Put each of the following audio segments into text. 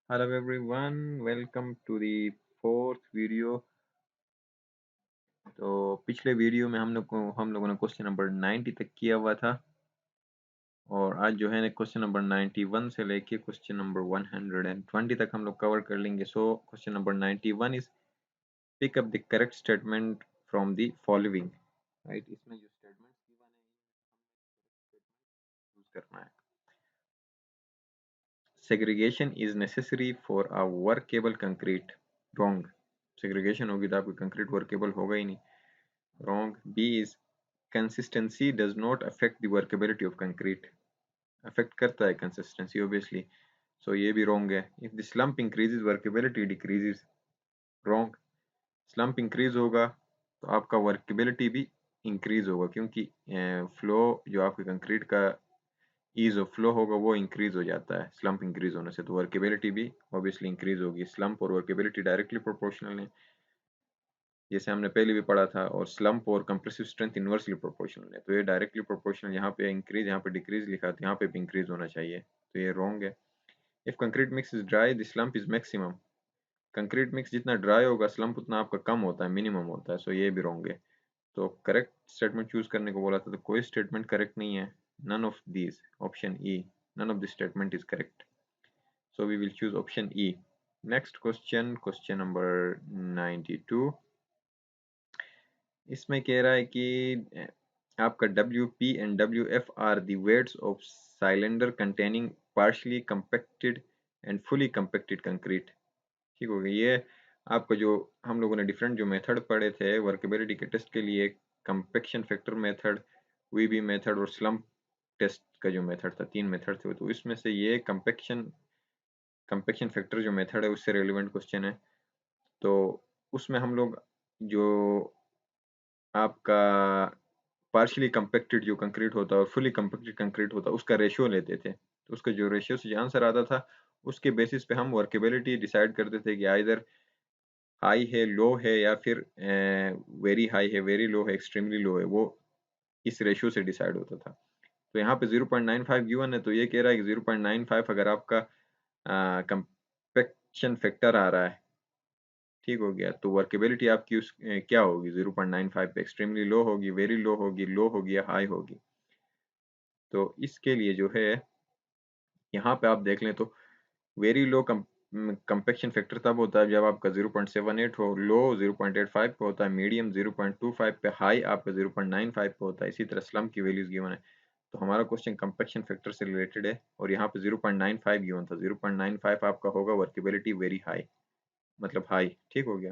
Hello everyone, welcome to the fourth video. तो पिछले video में हम लोगों ने क्वेश्चन नंबर 90 तक किया हुआ था और आज जो है ना क्वेश्चन नंबर 91 से लेके क्वेश्चन नंबर 120 तक हम लोग कवर कर लेंगे। So question number 91 is pick up the correct statement from the following. Right, इसमें जो स्टेटमेंट्स गिवन है यूज करना है। Segregation is necessary for a workable concrete. Wrong. Segregation होगी तो आपकी concrete workable होगा ही नहीं। Wrong. B is consistency does not affect the workability of concrete. Affect करता है consistency obviously. So ये भी wrong है। If the slump increases, workability decreases. Wrong. Slump increase होगा तो आपका workability भी increase होगा क्योंकि flow जो आपके concrete का ईज ऑफ फ्लो होगा वो इंक्रीज हो जाता है स्लम्प इंक्रीज होने से, तो वर्केबिलिटी भी ऑब्वियसली इंक्रीज होगी। स्लम्प और वर्केबिलिटी डायरेक्टली प्रोपोर्शनल है, जैसे हमने पहले भी पढ़ा था, और स्लम्प और कंप्रेसिव स्ट्रेंथ इनवर्सली प्रोपोर्शनल है, तो ये डायरेक्टली प्रोपोर्शनल। यहाँ पे इंक्रीज, यहाँ पे डिक्रीज लिखा था, यहाँ पे भी इंक्रीज होना चाहिए, तो ये रॉन्ग है। If concrete mix is dry the slump is maximum. Concrete mix जितना ड्राई होगा स्लम्प उतना आपका कम होता है, मिनिमम होता है, सो ये भी रॉन्ग है। तो करेक्ट स्टेटमेंट चूज करने को बोला था, तो कोई स्टेटमेंट करेक्ट नहीं है। None of these, option E, none of the statement is correct, so we will choose option E. Next question, question number 92। इसमें कह रहा है कि आपका WP and WF are the weights of cylinder containing partially compacted and fully compacted concrete। ठीक हो गया। ये आपका जो हम लोगों ने डिफरेंट जो मेथड पढ़े थे वर्केबिलिटी के टेस्ट के लिए, कंपेक्शन फैक्टर मेथड, वीबी मेथड और स्लम्प टेस्ट का जो मेथड था, तीन मेथड थे, तो इसमें से ये कंपेक्शन फैक्टर जो मेथड है उससे रेलिवेंट क्वेश्चन है। तो उसमें हम लोग जो आपका पार्शली कंपेक्टेड जो कंक्रीट होता है और फुली कंपेक्टेड कंक्रीट होता है उसका रेशियो लेते थे, तो उसका जो रेशियो से आंसर आता था उसके बेसिस पे हम वर्केबिलिटी डिसाइड करते थे कि आइदर हाई है, लो है, या फिर वेरी हाई है, वेरी लो है, एक्सट्रीमली लो है, वो इस रेशियो से डिसाइड होता था। तो यहाँ पे 0.95 गिवन है, तो ये कह रहा है कि 0.95 अगर आपका कंपेक्शन फैक्टर आ रहा है, ठीक हो गया, तो वर्केबिलिटी आपकी क्या होगी 0.95 पे, एक्सट्रीमली लो होगी, वेरी लो होगी या हाई होगी। तो इसके लिए जो है यहाँ पे आप देख लें तो वेरी लो कंपेक्शन फैक्टर तब होता है जब आपका 0.78 हो, लो 0.85 पे होता है, मीडियम 0.25 पे, हाई आपका 0.95 पे होता है। इसी तरह स्लम की वैल्यूज गिवन है, तो हमारा क्वेश्चन कंपेक्शन फैक्टर से रिलेटेड है और यहाँ पे 0.95 गिवन था। 0.95 आपका होगा वर्केबिलिटी वेरी हाई, मतलब हाई। ठीक हो गया।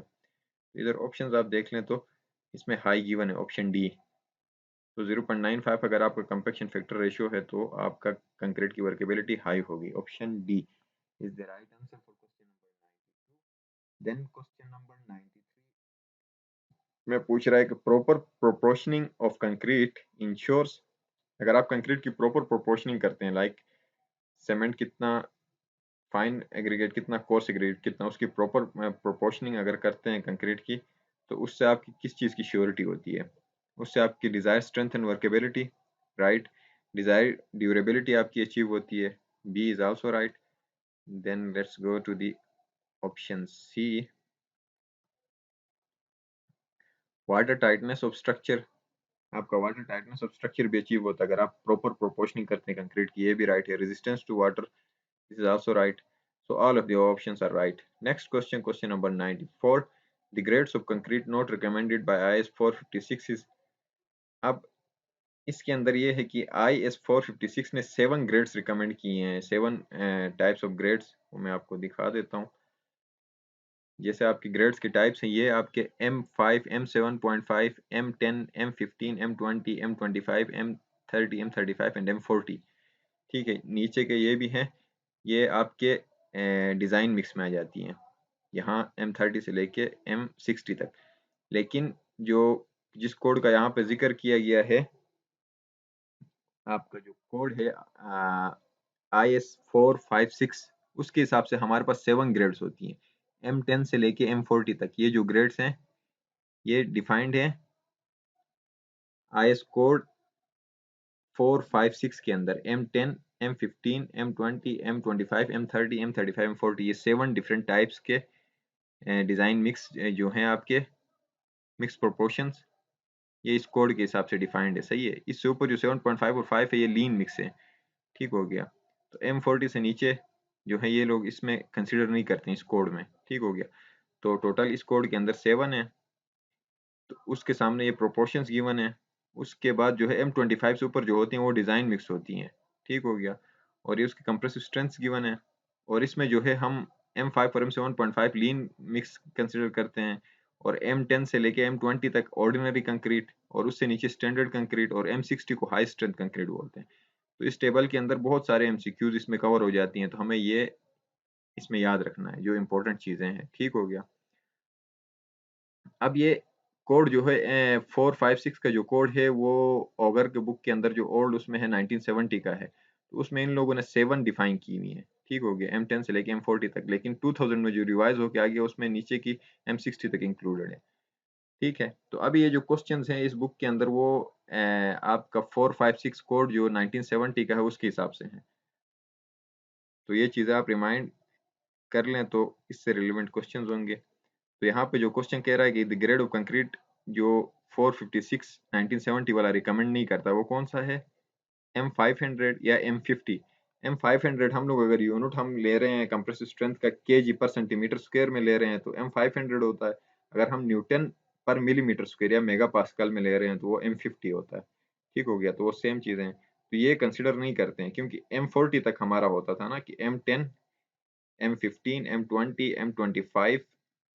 इधर ऑप्शंस आप देख लें तो इसमें हाई गिवन है, ऑप्शन डी। तो 0.95 अगर आपका कंपेक्शन फैक्टर रेशियो है तो आपका कंक्रीट की वर्केबिलिटी हाई होगी। Option D is the right answer for question number 92। Then question number 93 में पूछ रहा है कि proper proportioning of concrete ensures. अगर आप कंक्रीट की प्रॉपर प्रोपोर्शनिंग करते हैं, लाइक सीमेंट कितना फाइन एग्रीगेट कितना, कोर्स एग्रीगेट कितना, उसकी प्रॉपर प्रोपोर्शनिंग अगर करते हैं कंक्रीट की, तो उससे आपकी किस चीज़ की श्योरिटी होती है? उससे आपकी desire strength and workability, right, desire durability आपकी अचीव होती है। B is also right. Then let's go to the option C, water tightness of structure. आपका वाटर टाइटनेस ऑफ स्ट्रक्चर भी अचीव होता है अगर आप प्रॉपर प्रोपोर्शनिंग करते हैं कंक्रीट की, ये भी राइट है। Resistance to water, this is also right. So all of the options are right. Next question, question number 94. The grades of concrete not recommended by IS 456 is। अब इसके अंदर ये है कि IS 456 ने 7 ग्रेड्स रिकमेंड किए हैं, 7 टाइप्स ऑफ ग्रेड्स, वो मैं आपको दिखा देता हूँ। जैसे आपके ग्रेड्स के टाइप्स हैं, ये आपके M5, M7.5, M10, M15, M20, M25, M30, M35 and M40। ठीक है, नीचे के ये भी हैं, ये आपके डिज़ाइन मिक्स में आ जाती हैं, यहाँ M30 से लेके M60 तक। लेकिन जो जिस कोड का यहाँ पे जिक्र किया गया है, आपका जो कोड है IS 456, उसके हिसाब से हमारे पास 7 ग्रेड्स होती हैं, M10 से लेके M40 तक। ये जो ग्रेड्स हैं ये डिफाइंड है IS कोड 456 के अंदर। M10 M15, M20, M25, M30, M35, M40, ये 7 डिफरेंट टाइप्स के डिज़ाइन मिक्स जो हैं आपके मिक्स प्रोपोर्शंस, ये इस कोड के हिसाब से डिफाइंड है। सही है। इससे ऊपर जो 7.5 और 5 है ये लीन मिक्स है। ठीक हो गया। तो M40 से नीचे जो है ये लोग इसमें कंसिडर नहीं करते इस कोड में। ठीक हो गया। तो टोटल इस कोड के अंदर 7 है, तो उसके सामने ये प्रोपोर्शंस गिवन है। उसके बाद जो है M25 से ऊपर जो होती हैं वो डिज़ाइन मिक्स होती हैं। ठीक हो गया। और ये उसके कंप्रेसिव स्ट्रेंथ गिवन है। और इसमें जो है हम M5 और M7.5 लीन मिक्स कंसिडर करते हैं, और M10 से लेके M20 तक ऑर्डिनरी कंक्रीट, और उससे नीचे स्टैंडर्ड कंक्रीट, और M60 को हाई स्ट्रेंथ कंक्रीट बोलते हैं। तो इस टेबल के अंदर बहुत सारे MCQs इसमें कवर हो जाती हैं, तो हमें ये इसमें याद रखना है जो इंपॉर्टेंट चीज़ें हैं। ठीक हो गया। अब ये कोड जो है 456 का जो कोड है वो ऑगर के बुक के अंदर जो ओल्ड उसमें है 1970 का है, तो उसमें इन लोगों ने 7 डिफाइन की हुई है। ठीक हो गया। M10 से लेके M40 तक, लेकिन 2000 में जो रिवाइज होके आ गया उसमें नीचे की M60 तक इंक्लूडेड है। ठीक है। तो अभी ये जो क्वेश्चंस हैं इस बुक के अंदर वो आपका 456 कोड जो 1970 का है उसके हिसाब से है। तो ये चीज़ें आप रिमाइंड कर लें तो इससे रिलेवेंट क्वेश्चंस होंगे। तो यहाँ पे जो क्वेश्चन कह रहा है कि द ग्रेड ऑफ कंक्रीट जो 456 1970 वाला रिकमेंड नहीं करता वो कौन सा है, M500 या M50। M500 हम लोग अगर यूनिट हम ले रहे हैं कंप्रेसिव स्ट्रेंथ का केजी पर सेंटीमीटर स्क्वायर में ले रहे हैं तो M500 होता है। अगर हम न्यूटन पर मिलीमीटर स्क्वायर या मेगा पास्कल में ले रहे हैं तो वो M50 होता है। ठीक हो गया। तो वो सेम चीज़ें हैं, तो ये कंसिडर नहीं करते हैं क्योंकि M40 तक हमारा होता था ना कि M10, M15, M20, M25,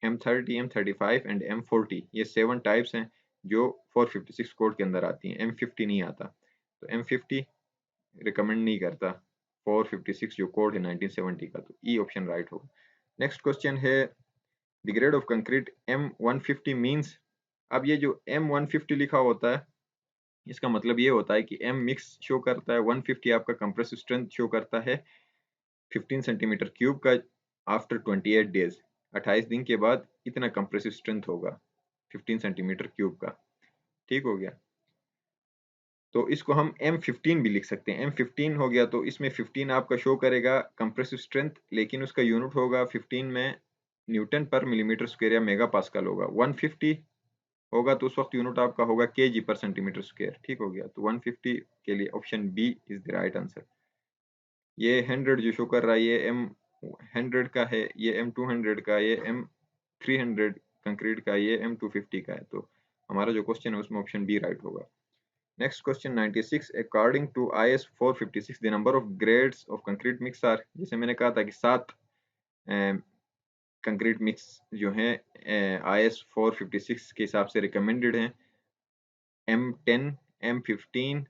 M30, M35 and M40, ये 7 टाइप्स हैं जो 456 कोड के अंदर आती हैं। M50 नहीं आता, तो M50 रिकमेंड नहीं करता 456 जो कोड है 1970 का, तो ई ऑप्शन राइट होगा। नेक्स्ट क्वेश्चन है the grade of concrete M150 means. अब ये जो M150 लिखा होता है इसका मतलब ये होता है कि M मिक्स शो करता है, 150 आपका कंप्रेसिव स्ट्रेंथ शो करता है 15 सेंटीमीटर क्यूब का आफ्टर 28 डेज, 28 दिन के बाद इतना कंप्रेसिव स्ट्रेंथ होगा 15 सेंटीमीटर क्यूब का। ठीक हो गया। तो इसको हम M15 भी लिख सकते हैं। M15 हो गया तो इसमें 15 आपका शो करेगा कंप्रेसिव स्ट्रेंथ, लेकिन उसका यूनिट होगा 15 में न्यूटन पर मिलीमीटर स्क्वायर या मेगा पास्कल होगा। 150 होगा तो उस वक्त यूनिट आपका होगा केजी पर सेंटीमीटर स्क्वायर। ठीक हो गया। तो 150 के लिए option B is the right answer. ये 100 जो शो कर रहा है ये M100 का है, ये M200 का, ये M300 कंक्रीट का, ये M250 का है। तो हमारा जो क्वेश्चन है उसमें ऑप्शन बी राइट होगा। Next question 96, according to IS 456 the number of grades of concrete mix are. जैसे मैंने कहा था कि 7 कंक्रीट मिक्स जो हैं IS 456 के हिसाब से रिकमेंडेड हैं। M10, M15,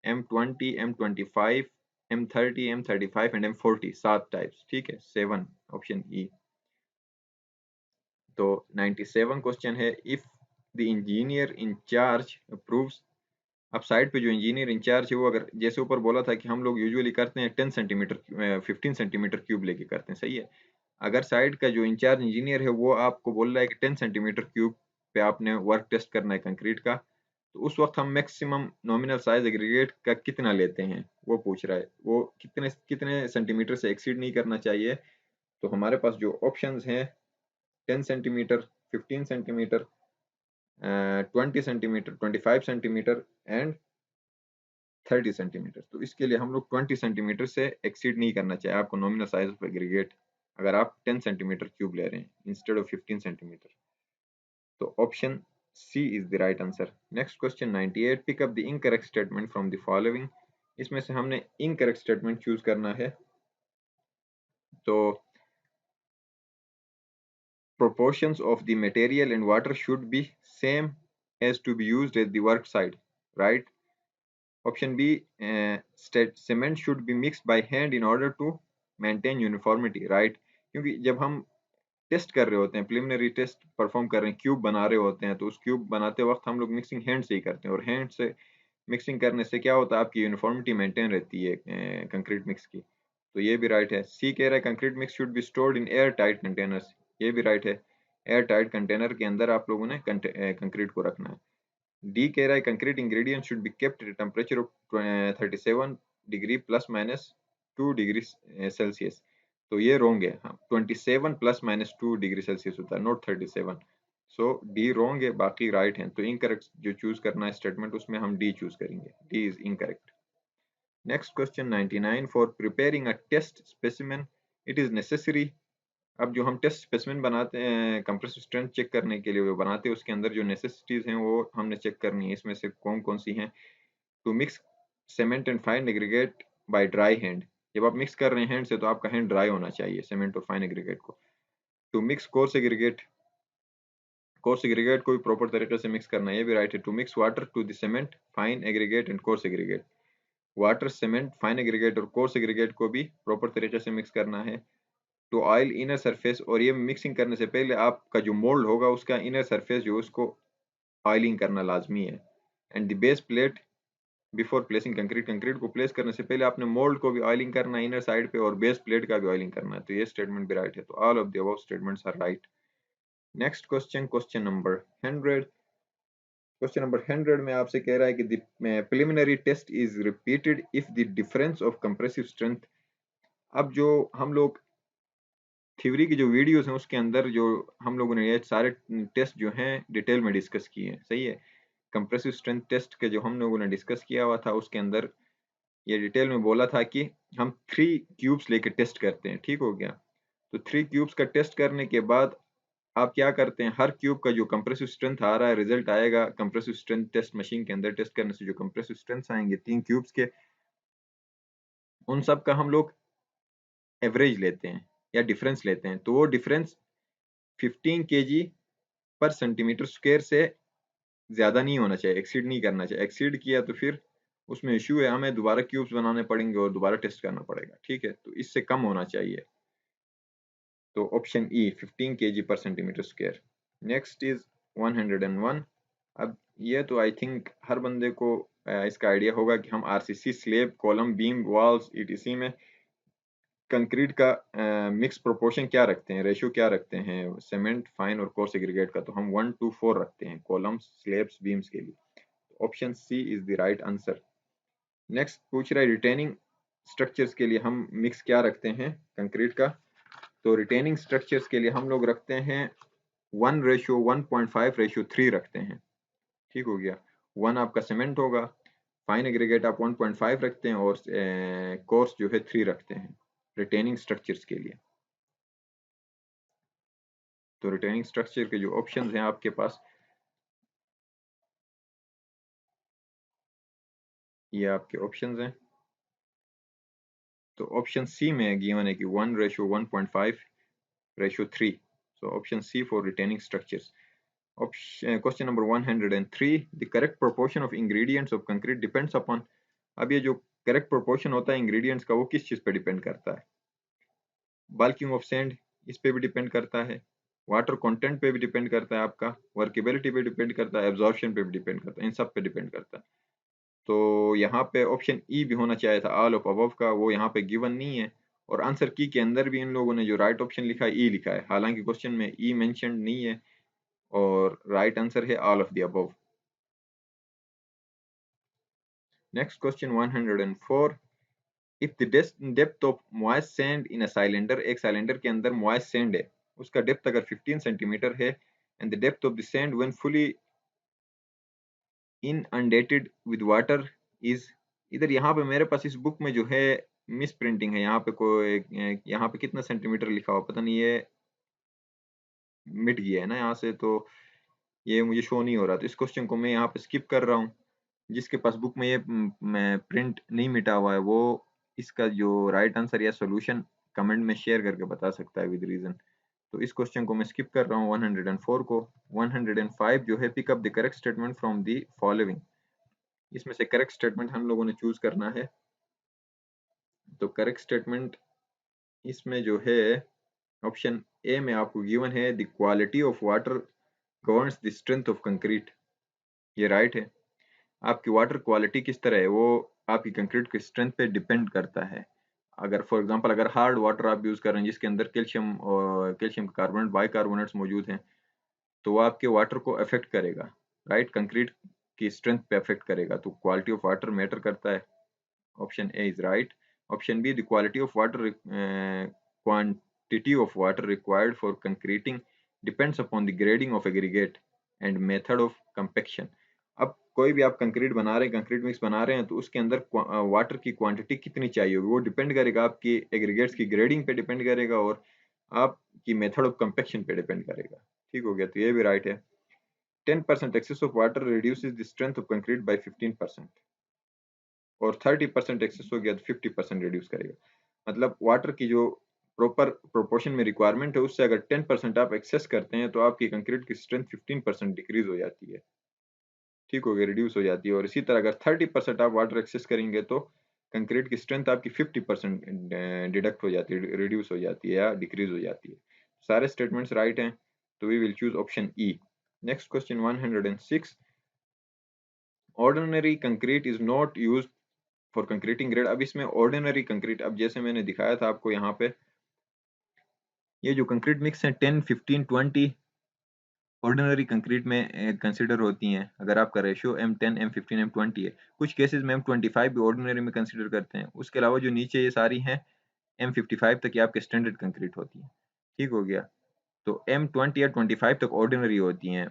M20, M25, M30, M35 and M40, 7 types. ठीक है, 7 ऑप्शन ई। तो 97 क्वेश्चन है if the engineer in charge approves. अब साइड पे जो इंजीनियर इंचार्ज है वो अगर जैसे ऊपर बोला था कि हम लोग यूजुअली करते हैं 10 सेंटीमीटर 15 सेंटीमीटर क्यूब लेके करते हैं। सही है। अगर साइड का जो इंचार्ज इंजीनियर है वो आपको बोल रहा है कि 10 सेंटीमीटर क्यूब पे आपने वर्क टेस्ट करना है कंक्रीट का, तो उस वक्त हम मैक्सिमम नॉमिनल साइज एग्रीगेट का कितना लेते हैं वो पूछ रहा है। वो कितने कितने सेंटीमीटर से एक्सीड नहीं करना चाहिए। तो हमारे पास जो ऑप्शंस हैं 10 centimetre, 15 centimetre, 20 centimetre, 25 centimetre and 30 centimetre. तो इसके लिए हम लोग 20 सेंटीमीटर से एक्सीड नहीं करना चाहिए आपको नॉमिनल साइज ऑफ एग्रीगेट, अगर आप 10 सेंटीमीटर क्यूब ले रहे हैं इंस्टेड ऑफ 15 सेंटीमीटर। तो option C is the right answer. Next question 98, pick up the incorrect statement from the following. इसमें से हमने इनकरेक्ट स्टेटमेंट चूज करना है। तो proportions of the material and water should be same as to be used at the work site, right? Option B, cement should be mixed by hand in order to maintain uniformity, right? क्योंकि जब हम test कर रहे होते हैं, preliminary test perform कर रहे हैं, क्यूब बना रहे होते हैं, तो उस क्यूब बनाते वक्त हम लोग मिक्सिंग हैंड से ही करते हैं, और हैंड से मिक्सिंग करने से क्या होता है आपकी यूनिफॉर्मिटी मेंटेन रहती है कंक्रीट मिक्स की। तो ये भी राइट है। सी कह रहा है concrete mix should be stored in air tight containers, ये भी राइट है। एयर टाइट कंटेनर के अंदर आप लोगों ने कंक्रीट को रखना है। डी कह रहा है concrete ingredient should be kept at temperature of 37 degree plus minus 2 degree Celsius, तो ये रोंग है। हाँ, 27 प्लस माइनस 2 डिग्री सेल्सियस होता है, नॉट 37। सो डी रोंग है, बाकी राइट हैं। तो इनकरेक्ट जो चूज करना है स्टेटमेंट, उसमें हम डी चूज करेंगे, D is incorrect. Next question 99, for preparing a test specimen it is necessary. अब जो हम टेस्ट स्पेसिमेन बनाते हैं कंप्रेसिव स्ट्रेंथ चेक करने के लिए वो बनाते हैं, उसके अंदर जो नेसेसिटीज हैं वो हमने चेक करनी है। इसमें से कौन कौन सी हैं? To mix cement and fine aggregate by dry hand. जब आप मिक्स कर रहे हैं हैंड से तो आपका हैंड ड्राई होना चाहिए सीमेंट और फाइन एग्रीगेट को। To mix coarse aggregate, coarse aggregate को भी प्रॉपर तरीके से मिक्स करना है, ये भी राइट है। To mix water to the cement fine aggregate and coarse aggregate, water cement fine aggregate और कोर्स एग्रीगेट को भी प्रॉपर तरीके से मिक्स करना है। टू ऑयल इनर सरफेस, और ये मिक्सिंग करने से पहले आपका जो मोल्ड होगा उसका इनर सरफेस जो उसको ऑयलिंग करना लाजमी है। And the base plate before placing concrete, concrete को प्लेस करने से पहले आपने मोल्ड को भी ऑयलिंग करना है इनर साइड पे, और बेस प्लेट का भी ऑयलिंग करना है। तो ये स्टेटमेंट भी राइट है। तो all of the above statements are right. Next question, question number 100। Question number 100 में आपसे कह रहा है कि the preliminary test is repeated if the difference of compressive strength. अब जो हम लोग थ्योरी की जो वीडियोस हैं उसके अंदर जो हम लोगों ने ये सारे टेस्ट जो हैं डिटेल में डिस्कस किए हैं, सही है। कंप्रेसिव स्ट्रेंथ टेस्ट के जो हम लोगों ने डिस्कस किया हुआ था उसके अंदर ये डिटेल में बोला था कि हम 3 क्यूब्स लेके टेस्ट करते हैं, ठीक हो गया। तो 3 क्यूब्स का टेस्ट करने के बाद आप क्या करते हैं, हर क्यूब का जो कंप्रेसिव स्ट्रेंथ आ रहा है रिजल्ट आएगा कंप्रेसिव स्ट्रेंथ टेस्ट मशीन के अंदर टेस्ट करने से जो कंप्रेसिव स्ट्रेंथ आएंगे 3 क्यूब्स के, उन सब का हम लोग एवरेज लेते हैं या डिफरेंस लेते हैं। तो वो डिफरेंस 15 केजी पर सेंटीमीटर स्क्वायर से ज्यादा नहीं होना चाहिए, एक्सीड नहीं करना चाहिए। एक्सीड किया तो फिर उसमें इश्यू है, हमें दोबारा क्यूब्स बनाने पड़ेंगे और दोबारा टेस्ट करना पड़ेगा, ठीक है। तो इससे कम होना चाहिए। तो ऑप्शन ई 15 केजी पर सेंटीमीटर स्क्वायर। Next is 101। अब ये तो आई थिंक हर बंदे को इसका आइडिया होगा कि हम RCC slab column beam walls etc में कंक्रीट का मिक्स प्रोपोर्शन क्या रखते हैं, रेशियो क्या रखते हैं सीमेंट फाइन और कोर्स एग्रीगेट का। तो हम 1:4 रखते हैं कॉलम्स स्लेब्स बीम्स के लिए। Option C is the right answer. Next पूछ रहा है रिटेनिंग स्ट्रक्चर्स के लिए हम मिक्स क्या रखते हैं कंक्रीट का। तो रिटेनिंग स्ट्रक्चर्स के लिए हम लोग रखते हैं 1:1.5:3 रखते हैं, ठीक हो गया। 1 आपका सीमेंट होगा, फाइन एग्रीगेट आप 1.5 रखते हैं और कोर्स जो है 3 रखते हैं रिटेनिंग स्ट्रक्चर्स के लिए। तो रिटेनिंग स्ट्रक्चर के जो ऑप्शंस हैं आपके पास, ये आपके ऑप्शंस हैं। तो ऑप्शन सी में गिवन है कि 1:1.5:3। So option C for retaining structures. Question number 103, the correct proportion of ingredients of concrete depends upon. अब ये जो करेक्ट प्रोपोर्शन होता है इंग्रेडिएंट्स का वो किस चीज पे डिपेंड करता है? बल्किंग ऑफ सैंड, इस पे भी डिपेंड करता है, वाटर कंटेंट पे भी डिपेंड करता है, आपका वर्केबिलिटी पे डिपेंड करता है, एब्जॉर्प्शन पे भी डिपेंड करता है, इन सब पे डिपेंड करता है। तो यहाँ पे ऑप्शन ई भी होना चाहिए था ऑल ऑफ अबव का, वो यहाँ पे गिवन नहीं है। और आंसर की के अंदर भी इन लोगों ने जो राइट ऑप्शन लिखा है ई लिखा है, हालांकि क्वेश्चन में ई मेंशन नहीं है और राइट आंसर है all of the above. Next question 104, if the depth of moist sand in a cylinder, एक साइलेंडर के अंदर मॉइस्ट सैंड है, उसका डेप्थ अगर 15 सेंटीमीटर है and the depth of the sand when fully inundated with water is. इधर यहाँ पे मेरे पास इस बुक में जो है मिस प्रिंटिंग है, यहाँ पे कोई यहाँ पे कितना सेंटीमीटर लिखा हुआ पता नहीं, ये मिट गया है ना यहाँ से, तो ये मुझे शो नहीं हो रहा। तो इस क्वेश्चन को मैं यहाँ पे स्किप कर रहा हूँ। जिसके पास बुक में ये प्रिंट नहीं मिटा हुआ है वो इसका जो राइट आंसर या सोल्यूशन कमेंट में शेयर करके बता सकता है विद रीजन। तो इस क्वेश्चन को मैं स्किप कर रहा हूँ 104 को। 105 जो है pick up the correct statement from the following, इसमें से करेक्ट स्टेटमेंट हम लोगों ने चूज करना है। तो करेक्ट स्टेटमेंट इसमें जो है ऑप्शन ए में आपको गिवन है the quality of water governs the strength of concrete, ये राइट है। आपकी वाटर क्वालिटी किस तरह है वो आपकी कंक्रीट की स्ट्रेंथ पे डिपेंड करता है। अगर फॉर एग्जांपल अगर हार्ड वाटर आप यूज कर रहे हैं जिसके अंदर कैल्शियम और कैल्शियम कार्बोनेट बाइकार्बोनेट्स मौजूद हैं तो वो आपके वाटर को अफेक्ट करेगा, राइट, कंक्रीट की स्ट्रेंथ पे अफेक्ट करेगा। तो क्वालिटी ऑफ वाटर मैटर करता है। Option A is right. Option B, the quality of water, quantity of water required for concreting depends upon the grading of aggregate and method of compaction. अब कोई भी आप concrete बना रहे हैं, concrete mix बना रहे हैं, तो उसके अंदर वाटर की क्वांटिटी कितनी चाहिए होगी, वो डिपेंड करेगा आपकी एग्रीगेट्स की ग्रेडिंग पे डिपेंड करेगा और आपकी मेथड ऑफ कंपेक्शन पे डिपेंड करेगा। ठीक हो गया, तो ये भी राइट है। 10% excess of water reduces the strength of concrete by 15%, और 30% एक्सेस हो गया तो 50% रिड्यूस करेगा। मतलब वाटर की जो प्रॉपर प्रोपोर्शन में रिक्वायरमेंट है उससे अगर 10% आप एक्सेस करते हैं तो आपकी कंक्रीट की स्ट्रेंथ 15% डिक्रीज हो जाती है। ठीक हो गया, रिड्यूस हो जाती है। और इसी तरह अगर 30% आप वाटर एक्सेस करेंगे तो कंक्रीट की स्ट्रेंथ आपकी 50% डिडक्ट हो जाती है, रिड्यूस हो जाती है या डिक्रीज हो जाती है। सारे स्टेटमेंट्स राइट हैं, तो we will choose option E. Next question 106, ordinary concrete is not used for concreting grade. अब इसमें ऑर्डिनरी कंक्रीट, अब जैसे मैंने दिखाया था आपको यहाँ पे, ये जो कंक्रीट मिक्स है 10, 15, 20 ऑर्डिनरी कंक्रीट में कंसिडर होती हैं। अगर आपका रेशियो M10, M15, M20 है, कुछ केसेस में M25 भी ऑर्डिनरी में कंसिडर करते हैं। उसके अलावा जो नीचे ये सारी हैं M55 तक ये आपके स्टैंडर्ड कंक्रीट होती है। ठीक हो गया, तो M20 या 25 तक ऑर्डिनरी होती हैं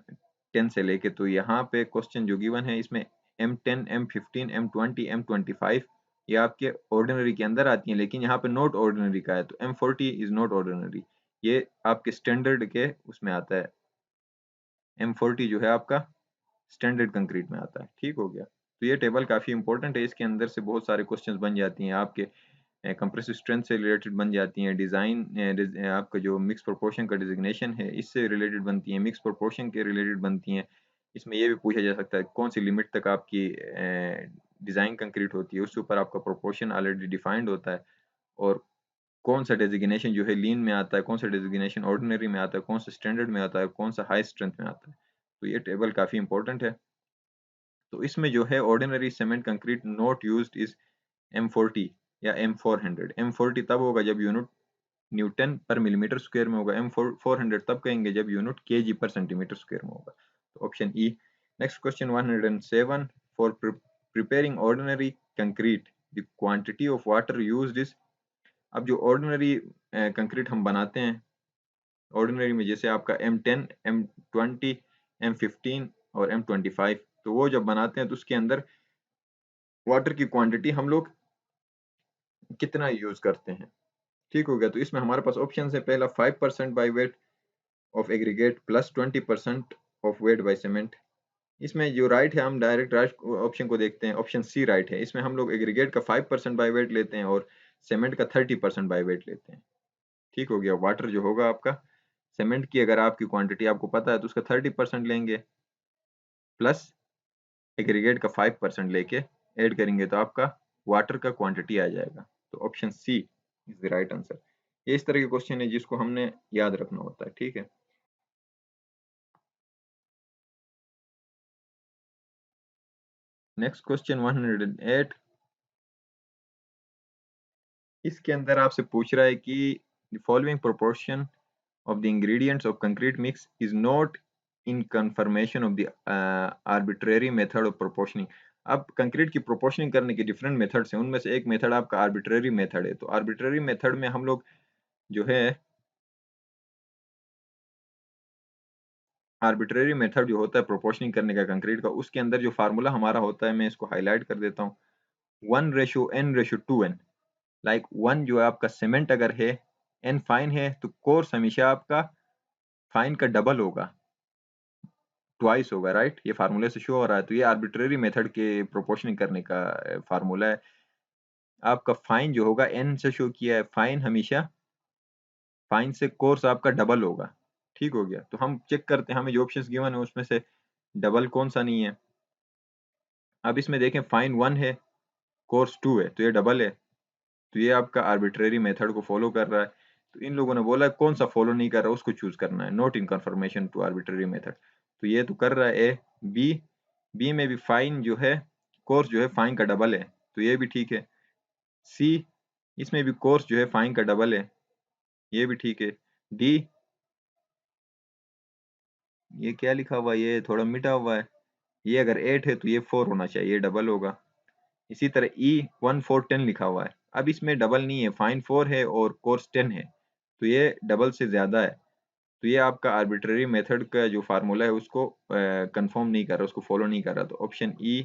10 से लेके। तो यहाँ पे क्वेश्चन जो गिवन है इसमें M10, M15, M20, M25 ये आपके ऑर्डिनरी के अंदर आती हैं, लेकिन यहाँ पे नॉट ऑर्डिनरी का है, तो M40 इज नॉट ऑर्डिनरी, ये आपके स्टैंडर्ड के उसमें आता है। M40 जो है आपका स्टैंडर्ड कंक्रीट में आता है। ठीक हो गया, तो ये टेबल काफी इंपॉर्टेंट है, इसके अंदर से बहुत सारे क्वेश्चंस बन जाती हैं आपके, कंप्रेसिव स्ट्रेंथ से रिलेटेड बन जाती हैं, डिजाइन आपका जो मिक्स प्रोपोर्शन का डिजिग्नेशन है इससे रिलेटेड बनती हैं, मिक्स प्रोपोर्शन के रिलेटेड बनती हैं। इसमें यह भी पूछा जा सकता है कौन सी लिमिट तक आपकी डिजाइन कंक्रीट होती है, उसके ऊपर आपका प्रोपोर्शन ऑलरेडी डिफाइंड होता है, और कौन सा डेजिग्नेशन जो है लीन में आता है, कौन सा डेजिग्नेशन ऑर्डिनरी में आता है, कौन सा स्टैंडर्ड में आता है, कौन सा हाई स्ट्रेंथ में आता है। तो ये टेबल काफी इंपॉर्टेंट है। तो इसमें जो है ordinary cement concrete not used is M40 या M400। M40 तब होगा जब यूनिट न्यूटन पर मिलीमीटर स्क्वायर में होगा, M400 तब कहेंगे जब यूनिट केजी पर सेंटीमीटर स्क्वायर में होगा। तो option E. Next question 107, for preparing ordinary concrete the quantity of water used is. अब जो ऑर्डिनरी कंक्रीट हम बनाते हैं ऑर्डिनरी में, जैसे आपका M10, M20, M15 और M25, तो वो जब बनाते हैं तो उसके अंदर वाटर की क्वांटिटी हम लोग कितना यूज करते हैं। ठीक हो गया, तो इसमें हमारे पास ऑप्शन है, पहला 5% by weight of aggregate plus 20% of weight by cement. इसमें जो राइट है हम डायरेक्ट राइट ऑप्शन को देखते हैं, ऑप्शन सी राइट है। इसमें हम लोग एग्रीगेट का 5% बाई वेट लेते हैं और सीमेंट का 30% बाई वेट लेते हैं। ठीक हो गया, वाटर जो होगा आपका सीमेंट की अगर आपकी क्वांटिटी आपको पता है तो उसका 30% लेंगे, प्लस एग्रीगेट का 5% लेके ऐड करेंगे तो आपका वाटर का क्वांटिटी आ जाएगा। तो option C is the right answer. ये इस तरह के क्वेश्चन है जिसको हमने याद रखना होता है। ठीक है, नेक्स्ट क्वेश्चन 108, इसके अंदर आपसे पूछ रहा है कि the following proportion of the ingredients of concrete mix is not in confirmation of the arbitrary method of proportioning। अब कंक्रीट की प्रोपोर्शनिंग करने के डिफरेंट मेथड्स हैं, उनमें से एक मेथड आपका आर्बिट्रेरी मेथड है। तो आर्बिट्रेरी मेथड में हम लोग जो है आर्बिट्रेरी मेथड जो होता है प्रोपोर्शनिंग करने का कंक्रीट का, उसके अंदर जो फार्मूला हमारा होता है मैं इसको हाईलाइट कर देता हूँ, 1:n:2n। लाइक 1 जो है आपका सीमेंट अगर है, n फाइन है, तो कोर्स हमेशा आपका फाइन का डबल होगा, ट्वाइस होगा, राइट। ये फार्मूले से शो हो रहा है। तो ये आर्बिट्रेरी मेथड के प्रोपोर्शनिंग करने का फार्मूला है। आपका फाइन जो होगा n से शो किया है, फाइन हमेशा फाइन से कोर्स आपका डबल होगा। ठीक हो गया, तो हम चेक करते हैं हमें जो ऑप्शंस गिवन है उसमें से डबल कौन सा नहीं है। अब इसमें देखें फाइन 1 है, कोर्स 2 है, तो ये डबल है, तो ये आपका आर्बिट्रेरी मेथड को फॉलो कर रहा है। तो इन लोगों ने बोला कौन सा फॉलो नहीं कर रहा उसको चूज करना है, not in conformation to arbitrary method. तो ये तो कर रहा है ए। बी में भी फाइन जो है कोर्स जो है फाइन का डबल है, तो ये भी ठीक है। सी, इसमें भी कोर्स जो है फाइन का डबल है, ये भी ठीक है। डी, ये क्या लिखा हुआ है, ये थोड़ा मिटा हुआ है, ये अगर 8 है तो ये 4 होना चाहिए, ये डबल होगा। इसी तरह E1410 लिखा हुआ है, अब इसमें डबल नहीं है, फाइन 4 है और कोर्स 10 है, तो ये डबल से ज्यादा है, तो ये आपका आर्बिट्ररी मेथड का जो फार्मूला है उसको कंफर्म नहीं कर रहा, उसको फॉलो नहीं कर रहा, तो option E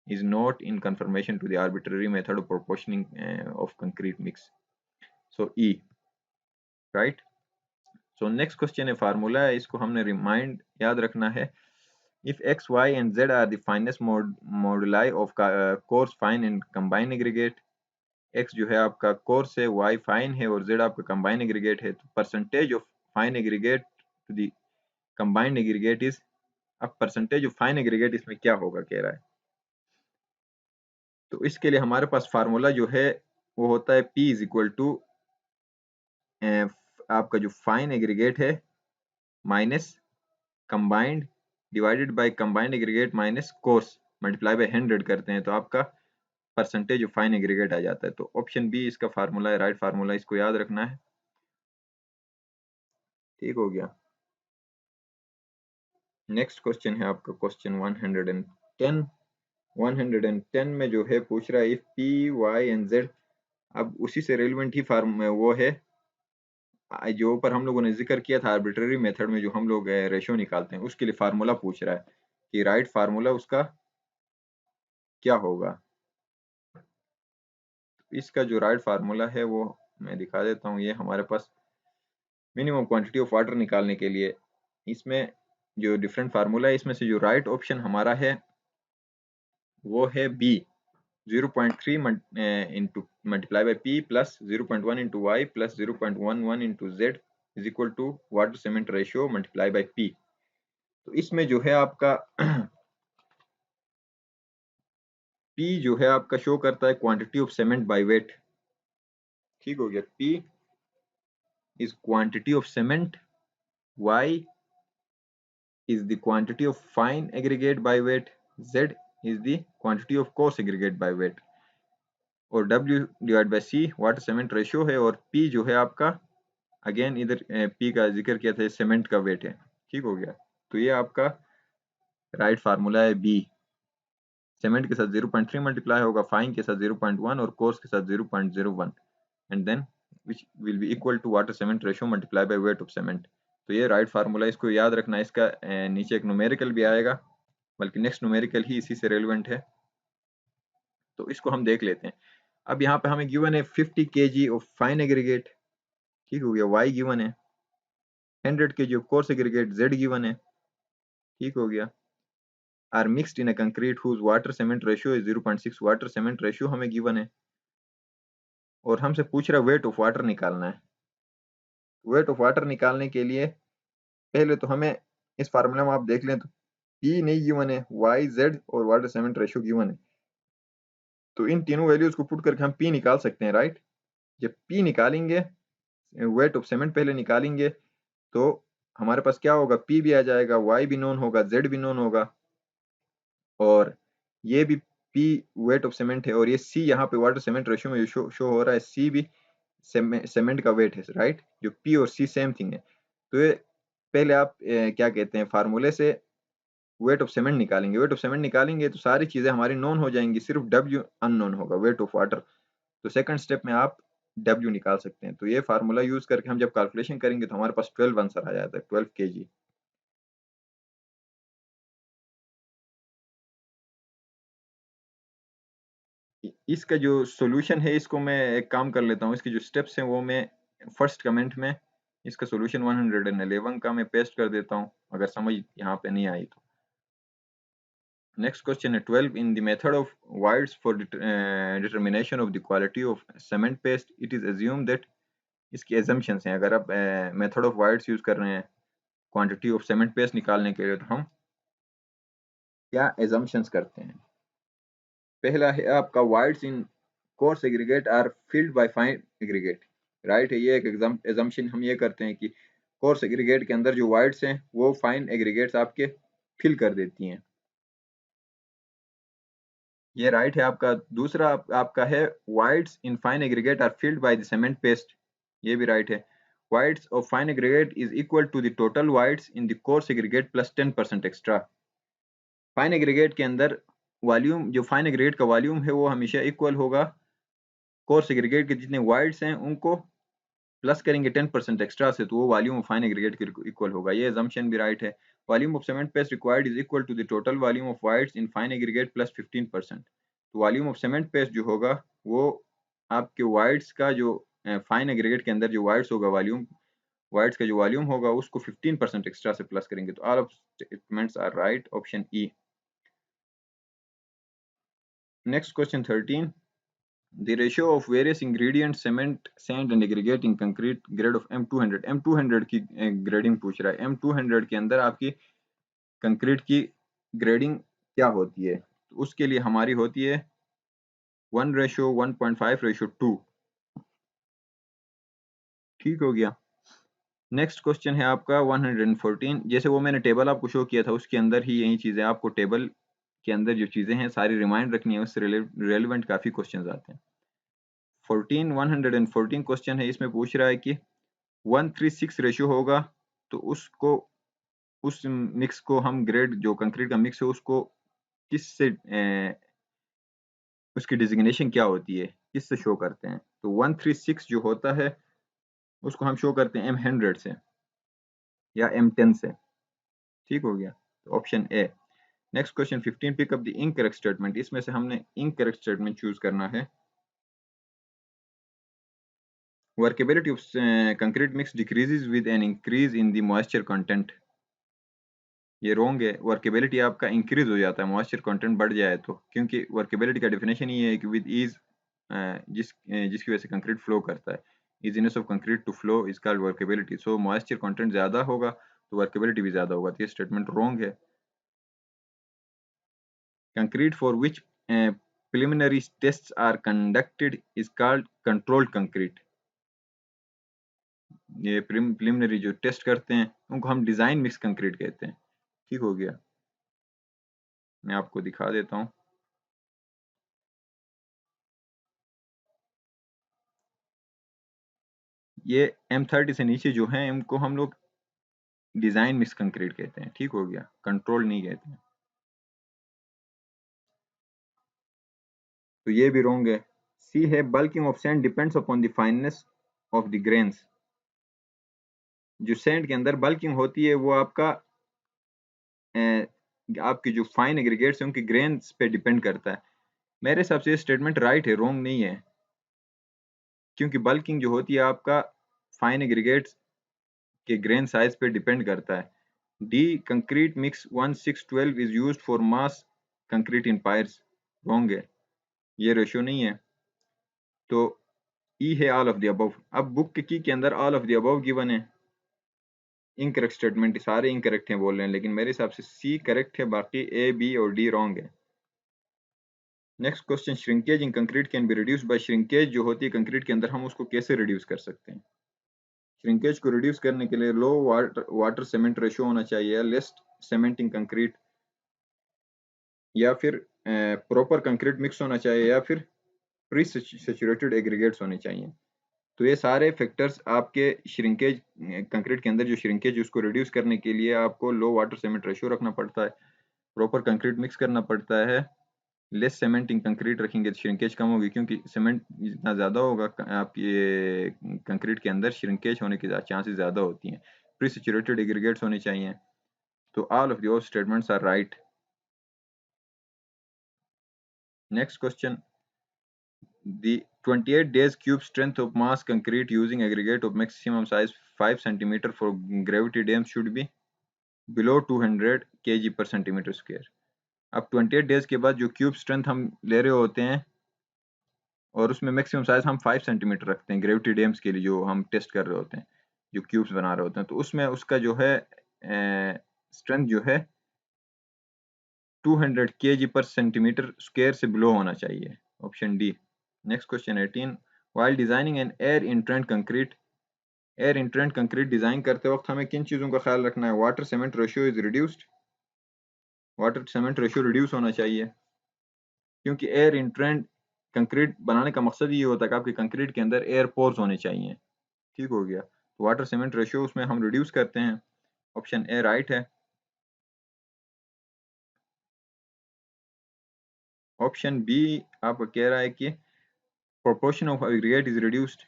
is not in conformation to the arbitrary method of proportioning of concrete mix. So E, right? So next question है फार्मूला है, इसको हमने रिमाइंड याद रखना है. If x, y and z are the finest moduli of coarse, fine and combined aggregate, x जो है आपका कोर्स है, y फाइन है और z आपका कंबाइन एग्रीगेट है, तो percentage of fine aggregate to the combined aggregate is, अब परसेंटेज ऑफ फाइन एग्रीगेट इसमें क्या होगा कह रहा है, तो इसके लिए हमारे पास फार्मूला जो है वो होता है P इज इक्वल टू आपका जो फाइन एग्रीगेट है minus combined divided by combined aggregate minus course multiply by 100 करते हैं, तो आपका परसेंटेज ऑफ फाइन एग्रीगेट आ जाता है, तो ऑप्शन बी इसका फार्मूला है, राइट फार्मूला, इसको याद रखना है. ठीक हो गया. नेक्स्ट क्वेश्चन है आपका क्वेश्चन 110. 110 में जो है पूछ रहा है if P Y and Z, अब उसी से रेलिवेंट ही फार्म वो है जो ऊपर हम लोगों ने जिक्र किया था आर्बिट्ररी मेथड में, जो हम लोग रेशियो निकालते हैं, उसके लिए फार्मूला पूछ रहा है कि राइट फार्मूला उसका क्या होगा. इसका जो राइट फार्मूला है वो मैं दिखा देता हूँ. ये हमारे पास मिनिमम क्वांटिटी ऑफ वाटर निकालने के लिए इसमें जो डिफरेंट फार्मूला है, इसमें से जो राइट ऑप्शन हमारा है वो है B, 0.3 into multiply by P plus 0.1 into Y plus 0.11 into Z is equal to water cement ratio multiply by P. तो इसमें जो है आपका P जो है आपका शो करता है quantity of cement by weight. ठीक हो गया. P is quantity of cement, Y is the quantity of fine aggregate by weight, Z is the quantity of coarse aggregate by weight, और W divide by C water cement ratio है, और P जो है आपका again इधर P का जिक्र किया था सीमेंट का वेट है. ठीक हो गया. तो ये आपका राइट फार्मूला है बी. सीमेंट के साथ 0.3 मल्टीप्लाई होगा, फाइन के साथ 0.1 और कोर्स के साथ 0.01 and then which will be equal to water cement ratio multiplied by weight of cement. तो ये राइट फार्मूला, इसको याद रखना है. इसका नीचे एक न्यूमेरिकल भी आएगा, बल्कि नेक्स्ट न्यूमेरिकल ही इसी से रेलेवेंट है, तो इसको हम देख लेते हैं. अब यहाँ पे हमें गिवन है 50 kg ऑफ फाइन एग्रीगेट. ठीक हो गया. Y गिवन है 100 kg of coarse aggregate, Z given है. ठीक हो गया. Are mixed in a concrete whose water cement ratio is 0.6, water cement ratio हमें गिवन है, और हमसे पूछ रहा है वेट ऑफ वाटर निकालना है. वेट ऑफ वाटर निकालने के लिए पहले तो हमें इस फार्मूला में आप देख लें तो P नहीं गिवन है, Y, Z और वाटर सीमेंट रेशियो गिवन है, तो इन तीनों वैल्यूज को पुट करके हम P निकाल सकते हैं, राइट. जब P निकालेंगे, वेट ऑफ सीमेंट पहले निकालेंगे, तो हमारे पास क्या होगा, P भी आ जाएगा, Y भी नोन होगा, Z भी नोन होगा, और ये भी P वेट ऑफ सीमेंट है, और ये C यहाँ पे वाटर सीमेंट रेशियो में शो हो रहा है, C भी सीमेंट का वेट है, राइट. जो P और C सेम थिंग है. तो ये पहले आप क्या कहते हैं फार्मूले से वेट ऑफ सीमेंट निकालेंगे. वेट ऑफ सीमेंट निकालेंगे तो सारी चीजें हमारी नोन हो जाएंगी, सिर्फ W अननोन होगा, वेट ऑफ वाटर. तो सेकंड स्टेप में आप W निकाल सकते हैं. तो ये फार्मूला यूज करके हम जब कैलकुलेशन करेंगे तो हमारे पास 12 आंसर आ जाता है, 12 kg. इसका जो सॉल्यूशन है, इसको मैं एक काम कर लेता हूँ, इसके जो स्टेप्स हैं वो मैं फर्स्ट कमेंट में इसका सॉल्यूशन 111 का मैं पेस्ट कर देता हूँ, अगर समझ यहाँ पे नहीं आई तो. नेक्स्ट क्वेश्चन है 12. In the method of wides for determination of the quality of cement paste it is assume that, इसकी एजम्पशंस हैं. अगर आप मेथड ऑफ वाइड्स यूज कर रहे हैं क्वांटिटी ऑफ सीमेंट पेस्ट निकालने के लिए, तो हम क्या एजम्पशंस करते हैं. पहला है आपका voids in coarse aggregate are filled by fine aggregate, right है. ये एक एजम्पशन हम ये करते हैं कि कोर्स एग्रीगेट के अंदर जो वाइड्स हैं वो फाइन एग्रीगेट्स आपके फिल कर देती हैं, ये राइट है आपका. दूसरा आपका है voids in fine aggregate are filled by the cement paste, ये भी राइट है. Voids of fine aggregate is equal to the total voids in the coarse aggregate plus 10% extra. Fine aggregate के अंदर वॉल्यूम जो फाइन एग्रीगेट का volume है वो हमेशा इक्वल होगा कोर्स एग्रीगेट के जितने वाइड्स हैं उनको प्लस करेंगे 10% एक्स्ट्रा से, तो वो वॉल्यूम ऑफ फाइन एग्रीगेट के इक्वल होगा। ये assumption भी राइट है। Volume of cement paste required is equal to the total volume of voids in fine aggregate plus 15%। तो वॉल्यूम ऑफ सीमेंट पेस्ट जो होगा वो आपके वाइड्स का जो फाइन एग्रीगेट के अंदर जो वाइड्स होगा वॉल्यूम, वाइड्स का जो वॉल्यूम होगा उसको 15% एक्स्ट्रा से प्लस करेंगे। तो all of statements are right, option E. Next question 13, the ratio of various ingredients cement, sand and aggregate in concrete grade of M200। M200 की ग्रेडिंग पूछ रहा है। M200 के अंदर आपकी कंक्रीट की ग्रेडिंग क्या होती है? तो उसके लिए हमारी होती है 1:1.5:2। ठीक हो गया। नेक्स्ट क्वेश्चन है आपका 114। जैसे वो मैंने टेबल आपको शो किया था उसके अंदर ही यही चीजें, आपको टेबल के अंदर जो चीजें हैं सारी रिमाइंड रखनी है, उससे रिलेवेंट काफी क्वेश्चन आते हैं। 114 क्वेश्चन है, इसमें पूछ रहा है कि 1:3:6 रेशियो होगा तो उसको, उस मिक्स को हम ग्रेड जो कंक्रीट का मिक्स है उसको किससे उसकी डिजिग्नेशन क्या होती है, किससे शो करते हैं? तो 1:3:6 जो होता है उसको हम शो करते हैं M100 से या M10 से। ठीक हो गया, तो option A. Next question 15, pick up the incorrect statement. इसमें से हमने इनकरेक्ट स्टेटमेंट चूज करना है। Workability of concrete mix decreases with an increase in the moisture content. ये रॉन्ग है। वर्केबिलिटी आपका इंक्रीज हो जाता है मॉइस्चर कंटेंट बढ़ जाए तो, क्योंकि वर्केबिलिटी का डेफिनेशन ये है कि विद ईज, जिसकी वजह से कंक्रीट फ्लो करता है। Easiness of concrete to flow is called workability. So moisture content ज्यादा होगा तो वर्केबिलिटी भी ज्यादा होगा, तो ये स्टेटमेंट रॉन्ग है। Concrete for which preliminary tests are conducted is called controlled concrete। ये प्रिलिमिनरी जो टेस्ट करते हैं उनको हम डिजाइन मिक्स कंक्रीट कहते हैं। ठीक हो गया, मैं आपको दिखा देता हूँ। ये M30 से नीचे जो है इनको हम लोग डिजाइन मिक्स कंक्रीट कहते हैं। ठीक हो गया, कंट्रोल नहीं कहते हैं। तो ये भी रॉन्ग है। सी है, bulking of sand depends upon the fineness of the grains. जो सैंड के अंदर बल्किंग होती है वो आपका आपके जो फाइन एग्रीगेट्स हैं उनके ग्रेन्स पे डिपेंड करता है। मेरे हिसाब से ये स्टेटमेंट राइट है, रॉन्ग नहीं है, क्योंकि बल्किंग जो होती है आपका फाइन एग्रीगेट्स के ग्रेन साइज पे डिपेंड करता है। D, concrete mix 1:6:12 is used for mass concrete in pierce. Wrong है, ये रेशियो नहीं है। तो ई है ऑल ऑफ द अबव। अब बुक के की के अंदर all of the above given है। इनकरेक्ट स्टेटमेंट सारे इनकरेक्ट हैं बोल रहे हैं, लेकिन मेरे हिसाब से सी करेक्ट है, बाकी ए, बी और डी रॉन्ग है। Next question, shrinkage in concrete can be reduce by. Shrinkage जो होती है कंक्रीट के अंदर हम उसको कैसे रिड्यूस कर सकते हैं? श्रिंकेज को रिड्यूस करने के लिए लो वाटर सीमेंट रेशियो होना चाहिए, लेस सीमेंट इन कंक्रीट, या फिर प्रॉपर कंक्रीट मिक्स होना चाहिए, या फिर प्री सैचुरेटेड एग्रीगेट्स होने चाहिए। तो ये सारे फैक्टर्स आपके श्रिंकेज, कंक्रीट के अंदर जो श्रिंकेज उसको रिड्यूस करने के लिए आपको लो वाटर सीमेंट रेशियो रखना पड़ता है, प्रॉपर कंक्रीट मिक्स करना पड़ता है, लेस सीमेंट इन कंक्रीट रखेंगे तो श्रिंकेज कम होगी, क्योंकि सीमेंट जितना ज़्यादा होगा आपके कंक्रीट के अंदर श्रिंकेज होने की चांसेस ज़्यादा होती हैं। प्री सैचुरेटेड एग्रीगेट्स होने चाहिए। तो all of your statements are right. Next question, the 28 days cube strength of mass concrete using aggregate of maximum size 5 cm for gravity dams should be below 200 kg per centimeter square। अब 28 days के बाद जो cube strength हम ले रहे होते हैं और उसमें मैक्सिमम साइज हम 5 सेंटीमीटर रखते हैं ग्रेविटी डैम्स के लिए जो हम टेस्ट कर रहे होते हैं, जो क्यूब्स बना रहे होते हैं, तो उसमें उसका जो है स्ट्रेंथ जो है 200 kg पर सेंटीमीटर स्क्वायर से बिलो होना चाहिए, option D. Next question 18, while designing an air entrant concrete, air entrant concrete design करते वक्त हमें किन चीजों का ख्याल रखना है? Water cement ratio is reduced, water cement ratio reduce होना चाहिए, क्योंकि एयर इंट्रेंट कंक्रीट बनाने का मकसद ये होता है कि आपके कंक्रीट के अंदर एयर पोर्स होने चाहिए। ठीक हो गया, तो वाटर सीमेंट रेशियो उसमें हम रिड्यूस करते हैं, ऑप्शन ए राइट है। ऑप्शन बी आपका कह रहा है कि proportion of aggregate is reduced,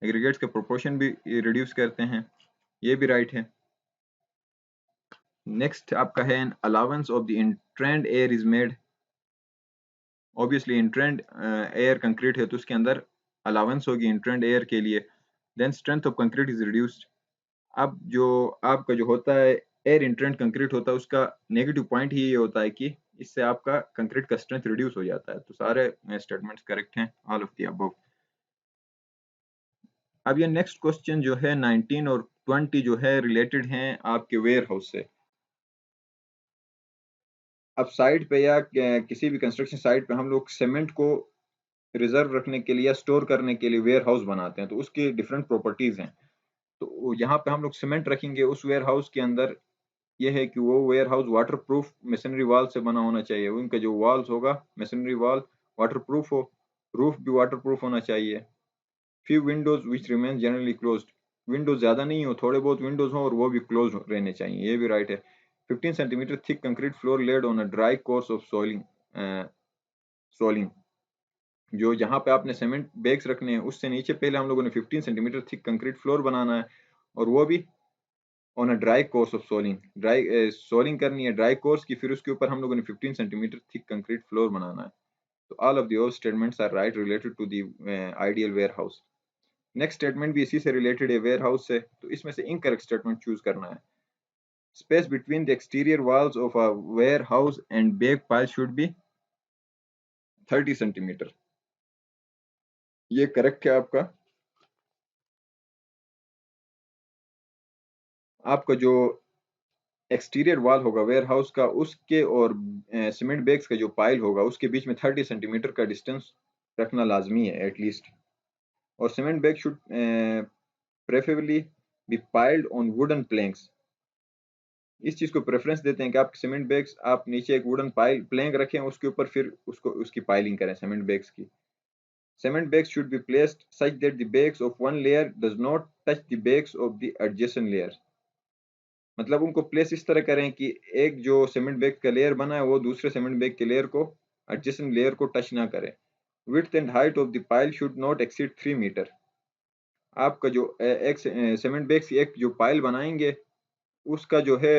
aggregates के प्रोपोर्शन भी रिड्यूस करते हैं, ये भी राइट है। नेक्स्ट आपका है allowance of the entrained air is made, obviously entrained air concrete है तो उसके अंदर अलाउंस होगी इंट्रेंड एयर के लिए। Then strength of concrete is reduced, अब जो आपका जो होता है एयर इंट्रेंड कंक्रीट होता है उसका नेगेटिव पॉइंट ही ये होता है कि इससे आपका कंक्रीट का स्ट्रेंथ रिड्यूस हो जाता है। तो सारे स्टेटमेंट्स करेक्ट हैं, ऑल ऑफ द अबव। अब ये नेक्स्ट क्वेश्चन जो है 19 और 20 जो है रिलेटेड हैं आपके वेयर हाउस से। अब साइट पे या किसी भी कंस्ट्रक्शन साइट पे हम लोग सीमेंट को रिजर्व रखने के लिए या स्टोर करने के लिए वेयर हाउस बनाते हैं, तो उसकी डिफरेंट प्रॉपर्टीज हैं। तो यहाँ पे हम लोग सीमेंट रखेंगे उस वेयर हाउस के अंदर, यह है कि वो warehouse waterproof masonry wall से बना होना चाहिए, उनका जो वॉल्स होगा मेसनरी वॉल वाटर प्रूफ हो, रूफ भी वाटर प्रूफ होना चाहिए। Few windows which remain generally closed, windows ज्यादा नहीं हो, थोड़े बहुत विंडोज हो और वो भी क्लोज रहने चाहिए, ये भी राइट है। 15 centimetre thick concrete floor laid on a dry course of soiling, soling, जो जहाँ पे आपने सीमेंट बैग्स रखने हैं उससे नीचे पहले हम लोगों ने 15 सेंटीमीटर थिक कंक्रीट फ्लोर बनाना है, और वो भी on a dry course of soling, dry soling करनी है ड्राई कोर्स की, फिर उसके ऊपर हम लोगों ने 15 सेंटीमीटर थिक कंक्रीट फ्लोर बनाना है। तो all of the statements are right related to the ideal warehouse. Next statement भी इसी से रिलेटेड है वेयर हाउस से, तो इसमें से इनकरेक्ट स्टेटमेंट चूज करना है। Space between the exterior walls of a warehouse and bag pile should be 30 centimetre, ये करेक्ट है आपका। आपका जो एक्सटीरियर वॉल होगा वेयर हाउस का उसके और सीमेंट बैग्स का जो पाइल होगा उसके बीच में 30 सेंटीमीटर का डिस्टेंस रखना लाजमी है एटलीस्ट। और cement bag should preferably be piled on wooden planks, इस चीज को प्रेफरेंस देते हैं कि आप सीमेंट बैग्स आप नीचे एक वुडन पाइल प्लैंक रखें, उसके ऊपर फिर उसको उसकी पाइलिंग करें सीमेंट बैग्स की। Cement bags should be placed such that the bags of one layer does not touch the bags of the adjacent layer, मतलब उनको प्लेस इस तरह करें कि एक जो सीमेंट बैग का लेयर बना है वो दूसरे सीमेंट बैग के लेयर को एडजेसेंट लेयर को टच ना करे। Width and height of the pile should not exceed 3 metre, आपका जो एक सीमेंट बैग की एक जो पाइल बनाएंगे उसका जो है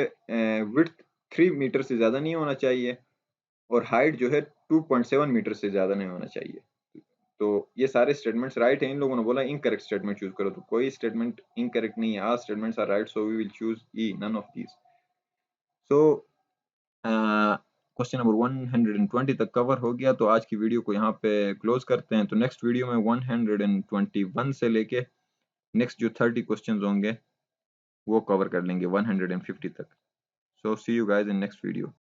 विड्थ 3 मीटर से ज़्यादा नहीं होना चाहिए, और हाइट जो है 2.7 मीटर से ज़्यादा नहीं होना चाहिए। तो ये सारे स्टेटमेंट्स राइट हैं, इन लोगों ने बोला इनकरेक्ट स्टेटमेंट चूज करो, तो कोई स्टेटमेंट इनकरेक्ट नहीं है, all statements are right, so we will choose E none of these. So question number 120 तक कवर हो गया, तो आज की वीडियो को यहाँ पे क्लोज करते हैं। तो नेक्स्ट वीडियो में 121 से लेके नेक्स्ट जो 30 क्वेश्चंस होंगे वो कवर कर लेंगे 150 तक। So see you guys in next video.